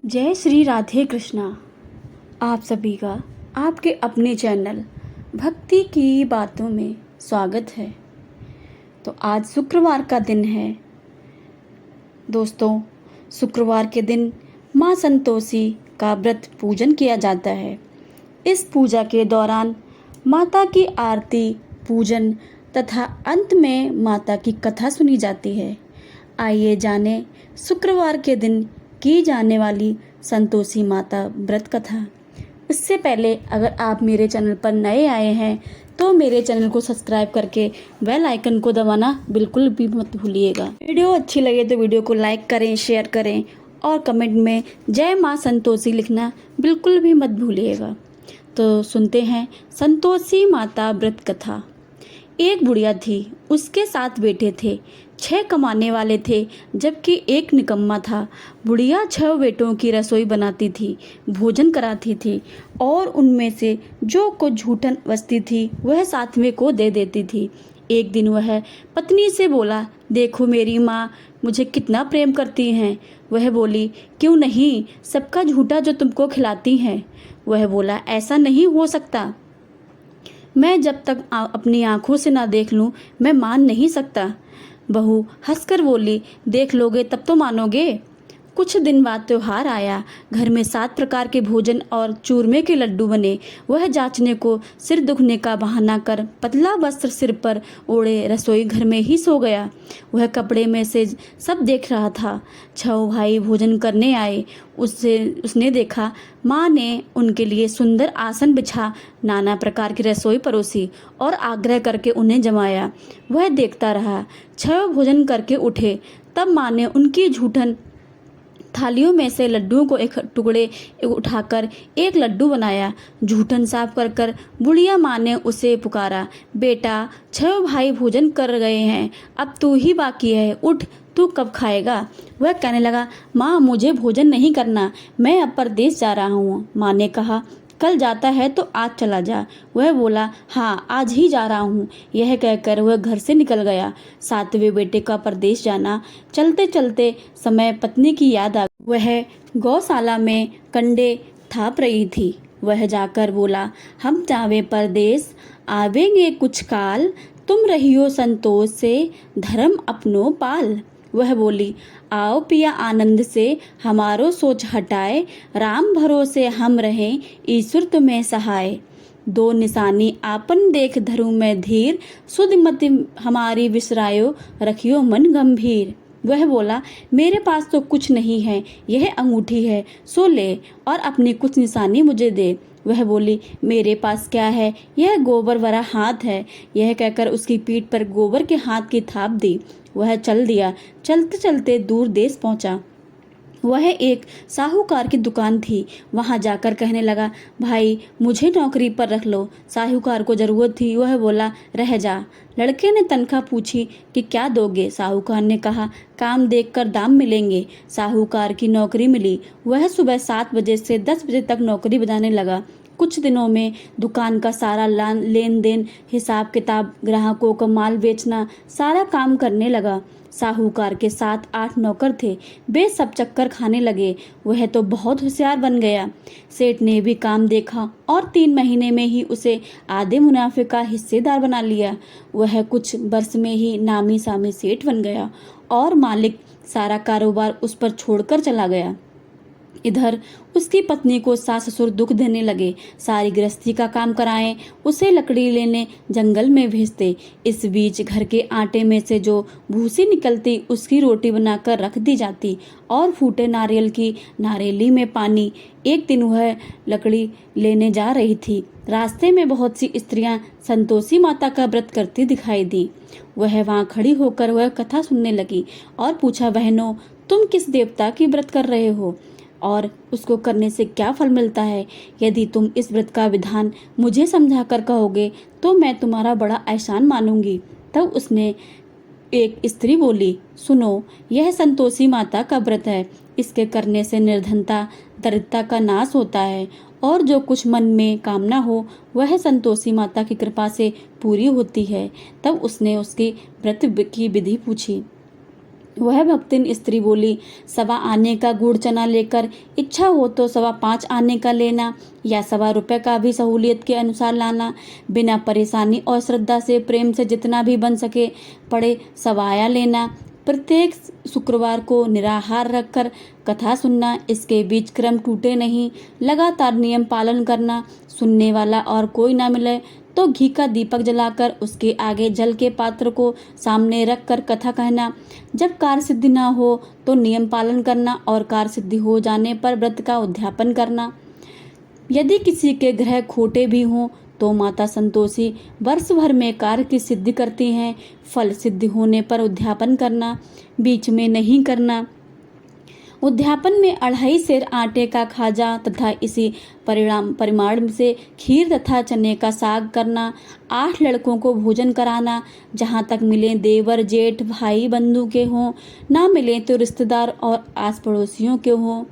जय श्री राधे कृष्णा। आप सभी का आपके अपने चैनल भक्ति की बातों में स्वागत है। तो आज शुक्रवार का दिन है दोस्तों। शुक्रवार के दिन माँ संतोषी का व्रत पूजन किया जाता है। इस पूजा के दौरान माता की आरती, पूजन तथा अंत में माता की कथा सुनी जाती है। आइए जाने शुक्रवार के दिन की जाने वाली संतोषी माता व्रत कथा। इससे पहले अगर आप मेरे चैनल पर नए आए हैं तो मेरे चैनल को सब्सक्राइब करके बेल आइकन को दबाना बिल्कुल भी मत भूलिएगा। वीडियो अच्छी लगे तो वीडियो को लाइक करें, शेयर करें और कमेंट में जय माँ संतोषी लिखना बिल्कुल भी मत भूलिएगा। तो सुनते हैं संतोषी माता व्रत कथा। एक बुढ़िया थी, उसके 7 बेटे थे। 6 कमाने वाले थे जबकि एक निकम्मा था। बुढ़िया 6 बेटों की रसोई बनाती थी, भोजन कराती थी और उनमें से जो कुछ झूठन बचती थी वह 7वें को दे देती थी। एक दिन वह पत्नी से बोला, देखो मेरी माँ मुझे कितना प्रेम करती हैं। वह बोली, क्यों नहीं, सबका झूठा जो तुमको खिलाती हैं। वह बोला, ऐसा नहीं हो सकता, मैं जब तक अपनी आंखों से ना देख लूं मैं मान नहीं सकता। बहू हंसकर बोली, देख लोगे तब तो मानोगे। कुछ दिन बाद त्योहार आया। घर में 7 प्रकार के भोजन और चूरमे के लड्डू बने। वह जांचने को सिर दुखने का बहाना कर पतला वस्त्र सिर पर ओढ़े रसोई घर में ही सो गया। वह कपड़े में से सब देख रहा था। 6 भाई भोजन करने आए। उसने देखा माँ ने उनके लिए सुंदर आसन बिछा नाना प्रकार की रसोई परोसी और आग्रह करके उन्हें जमाया। वह देखता रहा। 6 भोजन करके उठे तब माँ ने उनकी झूठन थालियों में से लड्डुओं को एक टुकड़े उठाकर एक लड्डू बनाया। झूठन साफ कर कर बुढ़िया माँ ने उसे पुकारा, बेटा 6 भाई भोजन कर गए हैं, अब तू ही बाकी है, उठ, तू कब खाएगा। वह कहने लगा, माँ मुझे भोजन नहीं करना, मैं अब परदेश जा रहा हूँ। माँ ने कहा, कल जाता है तो आज चला जा। वह बोला, हाँ आज ही जा रहा हूँ। यह कहकर वह घर से निकल गया। 7वें बेटे का परदेश जाना। चलते चलते समय पत्नी की याद आ गई। वह गौशाला में कंडे थाप रही थी। वह जाकर बोला, हम जावे परदेश, आवेंगे कुछ काल, तुम रहियो संतोष से, धर्म अपनो पाल। वह बोली, आओ पिया आनंद से, हमारो सोच हटाए, राम भरोसे हम रहें, ईश्वर तुम्हें सहाय। 2 निशानी आपन देख धरू में धीर, सुध मति हमारी विसरायो, रखियो मन गंभीर। वह बोला, मेरे पास तो कुछ नहीं है, यह अंगूठी है, सो ले और अपनी कुछ निशानी मुझे दे। वह बोली, मेरे पास क्या है, यह गोबर भरा हाथ है। यह कहकर उसकी पीठ पर गोबर के हाथ की थाप दी। वह चल दिया। चलते चलते दूर देश पहुंचा। वह एक साहूकार की दुकान थी। वहां जाकर कहने लगा, भाई मुझे नौकरी पर रख लो। साहूकार को जरूरत थी। वह बोला, रह जा। लड़के ने तनख्वाह पूछी कि क्या दोगे। साहूकार ने कहा, काम देखकर दाम मिलेंगे। साहूकार की नौकरी मिली। वह सुबह 7 बजे से 10 बजे तक नौकरी बताने लगा। कुछ दिनों में दुकान का सारा लेन देन, हिसाब किताब, ग्राहकों को माल बेचना, सारा काम करने लगा। साहूकार के 7-8 नौकर थे। वे सब चक्कर खाने लगे। वह तो बहुत होशियार बन गया। सेठ ने भी काम देखा और 3 महीने में ही उसे आधे मुनाफे का हिस्सेदार बना लिया। वह कुछ वर्ष में ही नामी सामी सेठ बन गया और मालिक सारा कारोबार उस पर छोड़कर चला गया। इधर उसकी पत्नी को सास ससुर दुख देने लगे। सारी गृहस्थी का काम कराएं, उसे लकड़ी लेने जंगल में भेजते। इस बीच घर के आटे में से जो भूसी निकलती उसकी रोटी बनाकर रख दी जाती और फूटे नारियल की नारेली में पानी। एक दिन वह लकड़ी लेने जा रही थी। रास्ते में बहुत सी स्त्रियां संतोषी माता का व्रत करती दिखाई दी। वह वहां खड़ी होकर वह कथा सुनने लगी और पूछा, बहनों तुम किस देवता की व्रत कर रहे हो और उसको करने से क्या फल मिलता है। यदि तुम इस व्रत का विधान मुझे समझा कर कहोगे तो मैं तुम्हारा बड़ा एहसान मानूंगी। तब उसने एक स्त्री बोली, सुनो, यह संतोषी माता का व्रत है। इसके करने से निर्धनता, दरिद्रता का नाश होता है और जो कुछ मन में कामना हो वह संतोषी माता की कृपा से पूरी होती है। तब उसने उसकी व्रत की विधि पूछी। वह भक्तिन स्त्री बोली, 1.25 आने का गुड़ चना लेकर, इच्छा हो तो 5.25 आने का लेना, या 1.25 रुपये का भी सहूलियत के अनुसार लाना। बिना परेशानी और श्रद्धा से प्रेम से जितना भी बन सके पड़े 1.25 आया लेना। प्रत्येक शुक्रवार को निराहार रखकर कथा सुनना, इसके बीच क्रम टूटे नहीं, लगातार नियम पालन करना। सुनने वाला और कोई ना मिले तो घी का दीपक जलाकर उसके आगे जल के पात्र को सामने रख कर कथा कहना। जब कार्य सिद्धि ना हो तो नियम पालन करना और कार्य सिद्धि हो जाने पर व्रत का उद्यापन करना। यदि किसी के ग्रह खोटे भी हों तो माता संतोषी वर्ष भर में कार्य की सिद्धि करती हैं। फल सिद्धि होने पर उद्यापन करना, बीच में नहीं करना। उद्यापन में 2.5 सेर आटे का खाजा तथा इसी परिमाण से खीर तथा चने का साग करना। 8 लड़कों को भोजन कराना, जहाँ तक मिले देवर जेठ भाई बंधु के हों, ना मिले तो रिश्तेदार और आस पड़ोसियों के हों।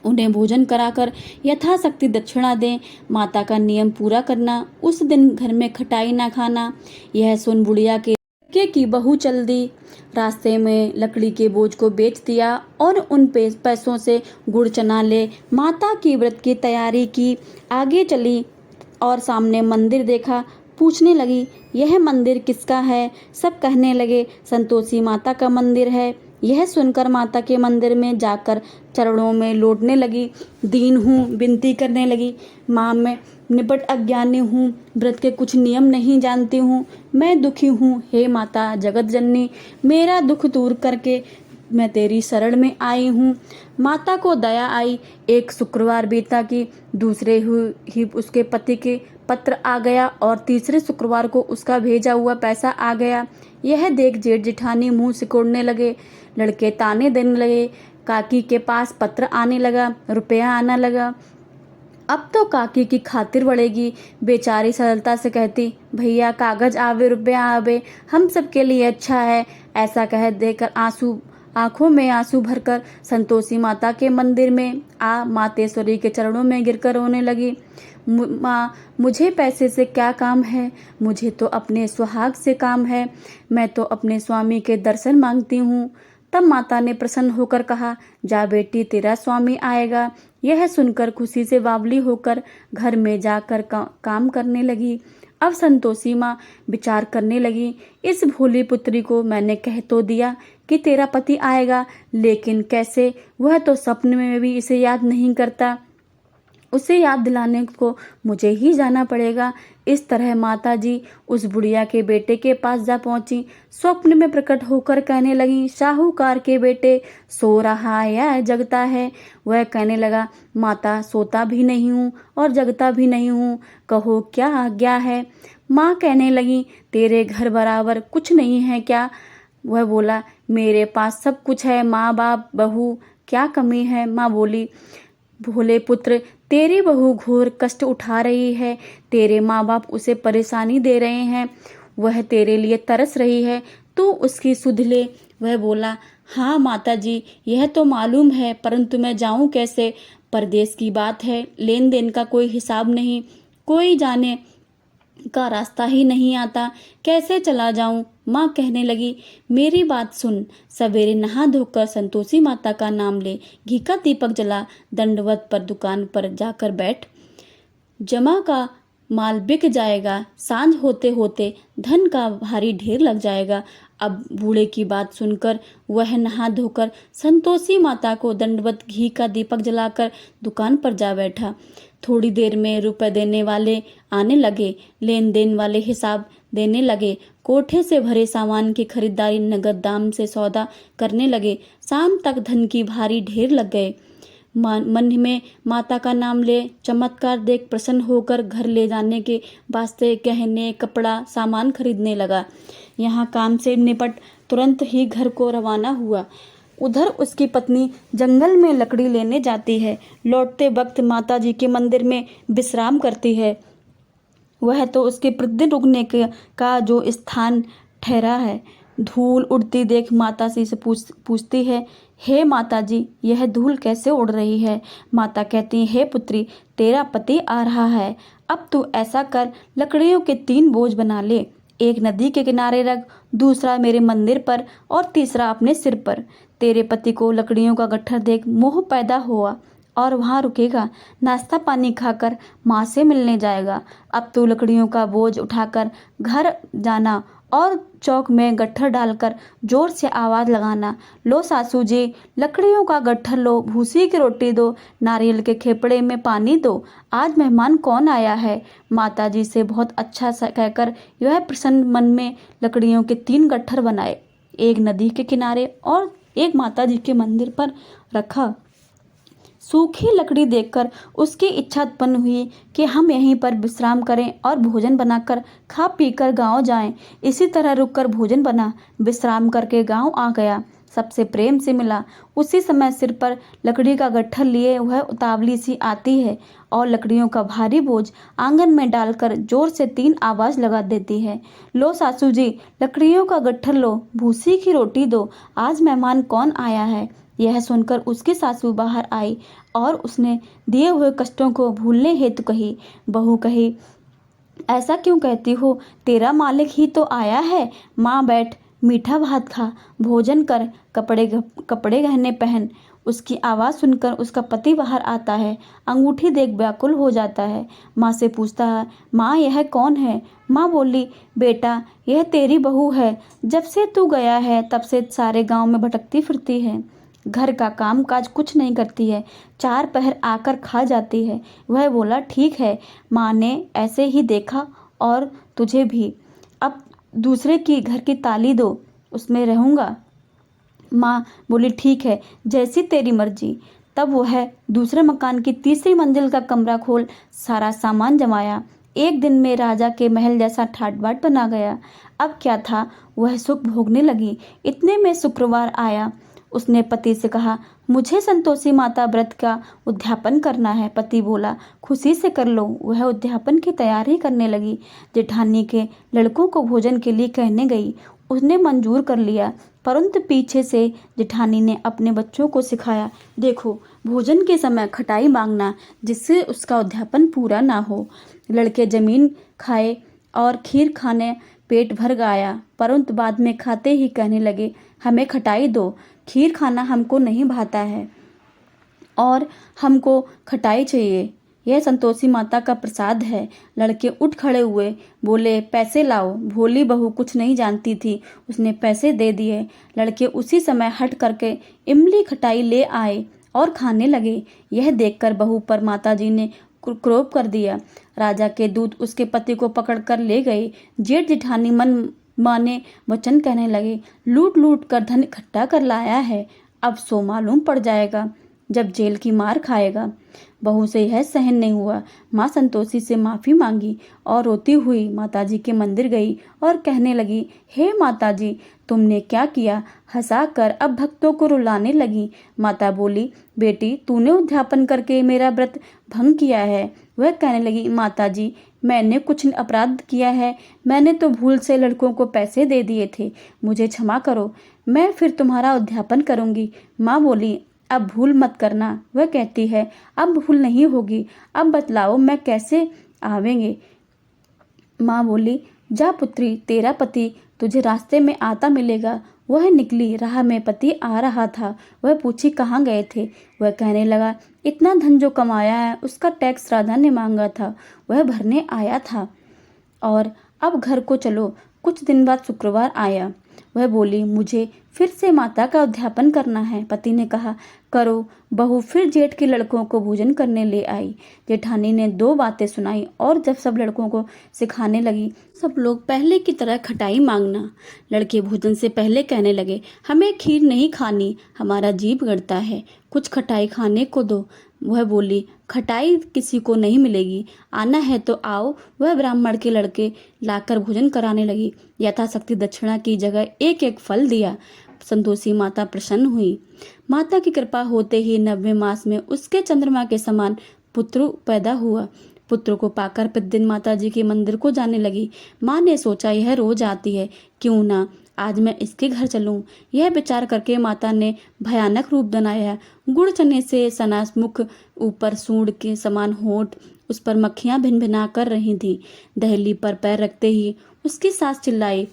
उन्हें भोजन कराकर यथाशक्ति दक्षिणा दें। माता का नियम पूरा करना, उस दिन घर में खटाई ना खाना। यह सुन बुढ़िया के की बहू चल दी। रास्ते में लकड़ी के बोझ को बेच दिया और उन पैसों से गुड़ चना ले माता की व्रत की तैयारी की। आगे चली और सामने मंदिर देखा। पूछने लगी, यह मंदिर किसका है? सब कहने लगे, संतोषी माता का मंदिर है। यह सुनकर माता के मंदिर में जाकर चरणों में लौटने लगी। दीन हूँ, विनती करने लगी, माँ मैं निपट अज्ञानी हूँ, व्रत के कुछ नियम नहीं जानती हूँ, मैं दुखी हूँ। हे माता जगत जननी, मेरा दुख दूर करके मैं तेरी शरण में आई हूँ। माता को दया आई। एक शुक्रवार बीता कि दूसरे ही उसके पति के पत्र आ गया और तीसरे शुक्रवार को उसका भेजा हुआ पैसा आ गया। यह देख जेठ जेठानी मुंह सिकोड़ने लगे। लड़के ताने देने लगे। काकी के पास पत्र आने लगा, रुपया आना लगा। अब तो काकी की खातिर बढ़ेगी। बेचारी सरलता से कहती, भैया कागज आवे रुपया आवे, हम सब के लिए अच्छा है। ऐसा कह देकर आंखों में आंसू भरकर संतोषी माता के मंदिर में मातेश्वरी के चरणों में गिरकर रोने लगी। माँ, मुझे पैसे से क्या काम है? मुझे तो अपने सुहाग से काम है। मैं तो अपने स्वामी के दर्शन मांगती हूँ। तब माता ने प्रसन्न होकर कहा, जा बेटी, तेरा स्वामी आएगा। यह सुनकर खुशी से बावली होकर घर में जाकर काम करने लगी। अब संतोषी माँ विचार करने लगी, इस भोली पुत्री को मैंने कह तो दिया कि तेरा पति आएगा, लेकिन कैसे? वह तो सपने में भी इसे याद नहीं करता। उसे याद दिलाने को मुझे ही जाना पड़ेगा। इस तरह माता जी उस बुढ़िया के बेटे के पास जा पहुंची। स्वप्न में प्रकट होकर कहने लगी, साहूकार के बेटे, सो रहा या जगता है? वह कहने लगा, माता सोता भी नहीं हूँ और जगता भी नहीं हूँ, कहो क्या आज्ञा है? माँ कहने लगी, तेरे घर बराबर कुछ नहीं है क्या? वह बोला, मेरे पास सब कुछ है, माँ बाप बहू, क्या कमी है? माँ बोली, भोले पुत्र, तेरी बहू घोर कष्ट उठा रही है, तेरे माँ बाप उसे परेशानी दे रहे हैं, वह तेरे लिए तरस रही है, तू उसकी सुध ले। वह बोला, हाँ माता जी, यह तो मालूम है, परंतु मैं जाऊं कैसे? परदेश की बात है, लेन देन का कोई हिसाब नहीं, कोई जाने का रास्ता ही नहीं आता, कैसे चला जाऊं? माँ कहने लगी, मेरी बात सुन, सवेरे नहा धोकर संतोषी माता का नाम ले, घी का दीपक जला, दंडवत पर दुकान पर जाकर बैठ, जमा का माल बिक जाएगा, सांझ होते होते धन का भारी ढेर लग जाएगा। अब बूढ़े की बात सुनकर वह नहा धोकर संतोषी माता को दंडवत घी का दीपक जलाकर दुकान पर जा बैठा। थोड़ी देर में रुपए देने वाले आने लगे, लेन देन वाले हिसाब देने लगे, कोठे से भरे सामान की खरीदारी नगद दाम से सौदा करने लगे। शाम तक धन की भारी ढेर लग गए। मन में माता का नाम ले, चमत्कार देख प्रसन्न होकर घर ले जाने के वास्ते गहने कपड़ा सामान खरीदने लगा। यहाँ काम से निपट तुरंत ही घर को रवाना हुआ। उधर उसकी पत्नी जंगल में लकड़ी लेने जाती है। लौटते वक्त माता जी के मंदिर में विश्राम करती है। वह तो उसके प्रतिदिन रुकने का जो स्थान ठहरा है। धूल उड़ती देख माता जी से पूछती है, हे माता जी, यह धूल कैसे उड़ रही है? माता कहती, हे पुत्री, तेरा पति आ रहा है, अब तू ऐसा कर, लकड़ियों के 3 बोझ बना ले, एक नदी के किनारे रख, दूसरा मेरे मंदिर पर और तीसरा अपने सिर पर। तेरे पति को लकड़ियों का गट्ठर देख मोह पैदा हुआ और वहाँ रुकेगा, नाश्ता पानी खाकर माँ से मिलने जाएगा। अब तू लकड़ियों का बोझ उठाकर घर जाना और चौक में गट्ठर डालकर जोर से आवाज़ लगाना, लो सासू जी लकड़ियों का गट्ठर लो, भूसी की रोटी दो, नारियल के खेपड़े में पानी दो, आज मेहमान कौन आया है। माता जी से बहुत अच्छा सा कहकर वह प्रसन्न मन में लकड़ियों के 3 गट्ठर बनाए, एक नदी के किनारे और एक माता जी के मंदिर पर रखा। सूखी लकड़ी देखकर उसकी इच्छा उत्पन्न हुई कि हम यहीं पर विश्राम करें और भोजन बनाकर खा पीकर गांव जाएं। इसी तरह रुककर भोजन बना, विश्राम करके गांव आ गया, सबसे प्रेम से मिला। उसी समय सिर पर लकड़ी का गट्ठर लिए वह उतावली सी आती है और लकड़ियों का भारी बोझ आंगन में डालकर जोर से 3 आवाज़ लगा देती है, लो सासू जी लकड़ियों का गट्ठर लो, भूसी की रोटी दो, आज मेहमान कौन आया है। यह सुनकर उसकी सासू बाहर आई और उसने दिए हुए कष्टों को भूलने हेतु कही। बहू कही, ऐसा क्यों कहती हो, तेरा मालिक ही तो आया है। माँ बैठ, मीठा भात खा, भोजन कर, कपड़े गहने पहन। उसकी आवाज़ सुनकर उसका पति बाहर आता है, अंगूठी देख व्याकुल हो जाता है। माँ से पूछता है, माँ यह कौन है। माँ बोली, बेटा यह तेरी बहू है, जब से तू गया है तब से सारे गांव में भटकती फिरती है, घर का काम काज कुछ नहीं करती है, 4 पहर आकर खा जाती है। वह बोला, ठीक है, माँ ने ऐसे ही देखा और तुझे भी, अब दूसरे की घर की ताली दो, उसमें रहूँगा। माँ बोली, ठीक है, जैसी तेरी मर्जी। तब वह दूसरे मकान की तीसरी मंजिल का कमरा खोल सारा सामान जमाया। एक दिन में राजा के महल जैसा ठाट बाट बना गया। अब क्या था, वह सुख भोगने लगी। इतने में शुक्रवार आया। उसने पति से कहा, मुझे संतोषी माता व्रत का उद्यापन करना है। पति बोला, खुशी से कर लो। वह उद्यापन की तैयारी करने लगी। जेठानी के लड़कों को भोजन के लिए कहने गई। उसने मंजूर कर लिया, परंतु पीछे से जेठानी ने अपने बच्चों को सिखाया, देखो भोजन के समय खटाई मांगना, जिससे उसका उद्यापन पूरा ना हो। लड़के जमीन खाए और खीर खाने पेट भर गया, परंतु बाद में खाते ही कहने लगे, हमें खटाई दो, खीर खाना हमको नहीं भाता है और हमको खटाई चाहिए, यह संतोषी माता का प्रसाद है। लड़के उठ खड़े हुए, बोले, पैसे लाओ। भोली बहू कुछ नहीं जानती थी, उसने पैसे दे दिए। लड़के उसी समय हट करके इमली खटाई ले आए और खाने लगे। यह देखकर बहू पर माताजी ने क्रोध कर दिया। राजा के दूत उसके पति को पकड़कर ले गए। जेठ जेठानी मन माने वचन कहने लगे, लूट लूट कर धन इकट्ठा कर लाया है, अब सो मालूम पड़ जाएगा जब जेल की मार खाएगा। बहू से यह सहन नहीं हुआ। माँ संतोषी से माफ़ी मांगी और रोती हुई माताजी के मंदिर गई और कहने लगी, हे माताजी तुमने क्या किया। हंसाकर अब भक्तों को रुलाने लगी। माता बोली, बेटी तूने उद्यापन करके मेरा व्रत भंग किया है। वह कहने लगी, माताजी मैंने कुछ अपराध किया है, मैंने तो भूल से लड़कों को पैसे दे दिए थे, मुझे क्षमा करो, मैं फिर तुम्हारा उद्यापन करूँगी। माँ बोली, अब भूल मत करना। वह कहती है, अब भूल नहीं होगी, अब बतलाओ मैं कैसे आवेंगे। माँ बोली, जा पुत्री, तेरा पति तुझे रास्ते में आता मिलेगा। वह निकली, राह में पति आ रहा था। वह पूछी, कहाँ गए थे। वह कहने लगा, इतना धन जो कमाया है उसका टैक्स राधा ने मांगा था, वह भरने आया था और अब घर को चलो। कुछ दिन बाद शुक्रवार आया। वह बोली, मुझे फिर से माता का उद्यापन करना है। पति ने कहा, करो। बहू फिर जेठ के लड़कों को भोजन करने ले आई। जेठानी ने 2 बातें सुनाई और जब सब लड़कों को सिखाने लगी, सब लोग पहले की तरह खटाई मांगना। लड़के भोजन से पहले कहने लगे, हमें खीर नहीं खानी, हमारा जीभ गड़ता है, कुछ खटाई खाने को दो। वह बोली, खटाई किसी को नहीं मिलेगी, आना है तो आओ। वह ब्राह्मण के लड़के लाकर भोजन कराने लगी। यथाशक्ति दक्षिणा की जगह एक एक फल दिया। संतोषी माता प्रसन्न हुई। माता की कृपा होते ही 90वें मास में उसके चंद्रमा के समान पुत्र पैदा हुआ। पुत्र को पाकर प्रतिदिन माता जी के मंदिर को जाने लगी। माँ ने सोचा, यह रोज आती है, क्यों ना आज मैं इसके घर चलूं। यह विचार करके माता ने भयानक रूप बनाया। गुड़ चने से सना मुख, ऊपर सूंड के समान होंठ, उस पर मक्खियां भिन भिना कर रही थी। दहली पर पैर रखते ही उसकी सास चिल्लाई,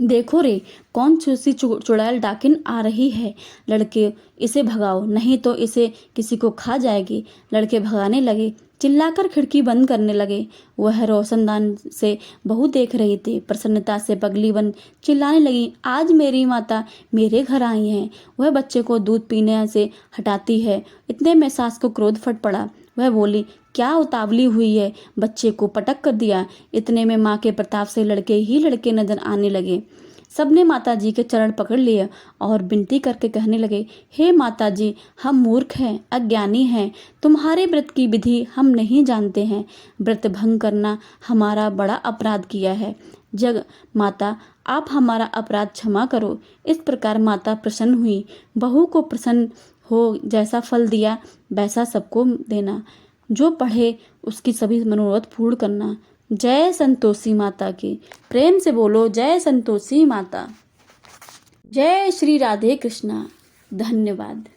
देखो रे, कौन सी चुड़ैल डाकिन आ रही है। लड़के, इसे भगाओ, नहीं तो इसे किसी को खा जाएगी। लड़के भगाने लगे, चिल्लाकर खिड़की बंद करने लगे। वह रोशनदान से बहू देख रही थी। प्रसन्नता से पगली बन चिल्लाने लगी, आज मेरी माता मेरे घर आई है। वह बच्चे को दूध पीने से हटाती है। इतने में सास को क्रोध फट पड़ा। वह बोली, क्या उतावली हुई है, बच्चे को पटक कर दिया। इतने में माँ के प्रताप से लड़के ही लड़के नजर आने लगे। सबने माता जी के चरण पकड़ लिए और विनती करके कहने लगे, हे माता जी, हम मूर्ख हैं, अज्ञानी हैं, तुम्हारे व्रत की विधि हम नहीं जानते हैं। व्रत भंग करना हमारा बड़ा अपराध किया है। जग माता, आप हमारा अपराध क्षमा करो। इस प्रकार माता प्रसन्न हुई। बहू को प्रसन्न हो जैसा फल दिया वैसा सबको देना। जो पढ़े उसकी सभी मनोरथ पूर्ण करना। जय संतोषी माता की। प्रेम से बोलो, जय संतोषी माता। जय श्री राधे कृष्णा। धन्यवाद।